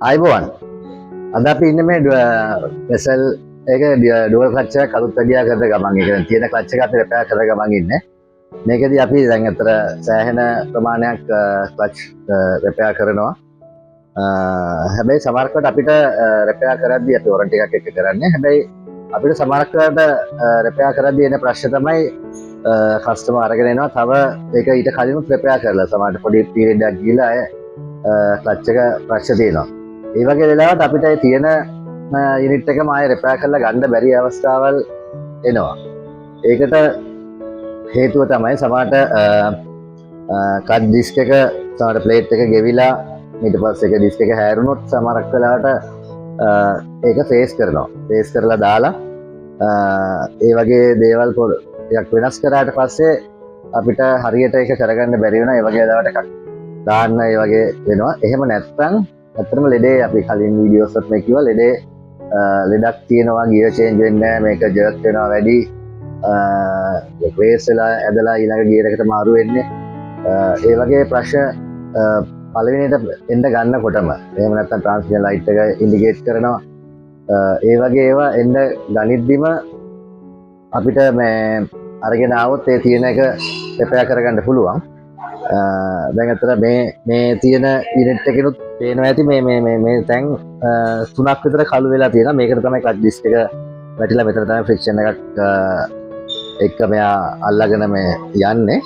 අයිබෝවන් අද අපි ඉන්න මේ වෙසල් එක ඩුවල් ක්ලච් එකක් අලුත් වැඩියා කරන ගමන් එක තියෙන ක්ලච් එක අපි රිපෙයාර් කරන ගමන් ඉන්නේ. මේකෙදී අපි දැන් අතර සෑහෙන ප්‍රමාණයක් ක්ලච් රිපෙයාර් කරනවා. හැබැයි සමහරකට අපිට රිපෙයාර් කරද්දී අපි වොරන්ටි එකක් එක්ක කරන්නේ. හැබැයි අපිට සමහරකට රිපෙයාර් කරද්දී එන ප්‍රශ්න තමයි කස්ටමර් අරගෙන එනවා තව ඒක ඊට කලිනුත් රිපෙයාර් කරලා සමහරට පොඩි පීරියඩ් එකක් ගිහලා අය ක්ලච් එක ප්‍රශ්න තියෙනවා. ඒ වගේ වෙලාවට අපිට තියෙන යුනිට් එකම ආයෙ රිපෙයාර් කරලා ගන්න බැරි අවස්ථාවල් එනවා. ඒකට හේතුව තමයි සමහරට කට් ඩිස්ක් එක සමහරට ප්ලේට් එක ගෙවිලා ඊට පස්සේ ඒක ඩිස්ක් එක හැරුණොත් සමහරක් වෙලාවට ඒක ෆේස් කරනවා. ෆේස් කරලා දාලා ඒ වගේ දේවල් ටිකක් වෙනස් කරාට පස්සේ අපිට හරියට ඒක කරගන්න බැරි වෙනවා. ඒ වගේ වෙලාවට එකක් දාන්න ඒ වගේ වෙනවා. එහෙම නැත්නම් ඇත්තටම ලෙඩේ අපි කලින් වීඩියෝස් එකත් මේ කිව්වා ලෙඩක් තියෙනවා ගියර් චේන්ජ් වෙන්නේ නැහැ මේක ජර්ක් වෙනවා වැඩි රේස් වෙලා ඇදලා ඊළඟ ගියර් එකට මාරු වෙන්නේ ඒ වගේ ප්‍රශ්න පළවෙනියට එන්න ගන්නකොටම එහෙම නැත්නම් ට්‍රාන්ස්මිෂන් ලයිට් එක ඉන්ඩිකේට් කරනවා ඒ වගේ ඒවා එන්න ගනිද්දිම අපිට මේ අරගෙන ආවොත් ඒ තියෙන එක රිපෙයාර් කරගන්න පුළුවන්. දැන් අතර මේ තියෙන යුනිට් එකෙනුත් පේනවා ඇති මේ තැන් තුනක් විතර කළු වෙලා තියෙනවා. මේකට තමයි ක්ලච් ඩිස්ක් එක වැටිලා මෙතන තමයි ෆ්‍රික්ෂන් එකක් එක්ක මෙයා අල්ලගෙන මේ යන්නේ.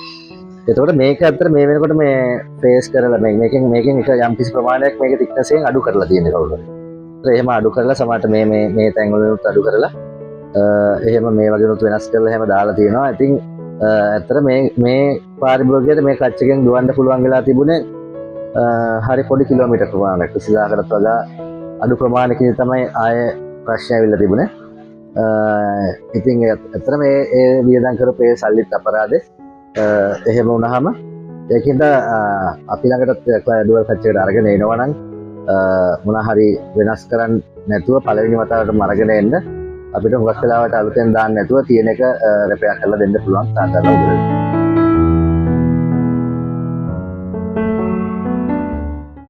එතකොට මේක අතර මේ වෙනකොට මේ ෆේස් කරලා මේකෙන් එක යම් කිසි ප්‍රමාණයක් මේක thickness එකෙන් අඩු කරලා තියෙන කවුරුහරි. එහෙම අඩු කරලා සමහරට මේ තැන් වලිනුත් අඩු කරලා එහෙම මේ වගේනුත් වෙනස් කරලා එහෙම දාලා තියෙනවා. ඉතින් ඇත්තට මේ පාරිභෝගිකයට මේ ක්ලච් එකෙන් දුවන්න පුළුවන් වෙලා තිබුණේ හරි පොඩි කිලෝමීටර් ප්‍රමාණයක් 20000කටත් වඩා අඩු ප්‍රමාණයකින් තමයි ආයේ ප්‍රශ්න ඇවිල්ලා තිබුණේ. ඉතින් ඇත්තට මේ වියදම් කරපු ඒ සල්ලිත් අපරාධේ. එහෙම වුණාම ඒකින්ද අපි ළඟට ඩුවල් ක්ලච් එකට අරගෙන එනවා නම් මොනවා හරි වෙනස් කරන්න නැතුව පළවෙනි වතාවටම අරගෙන එන්න අපිට හුඟක් වෙලාවට අලුතෙන් දාන්න නැතුව තියෙන එක රිපෙයාර් කරලා දෙන්න පුළුවන් සාධාරණ උදේ.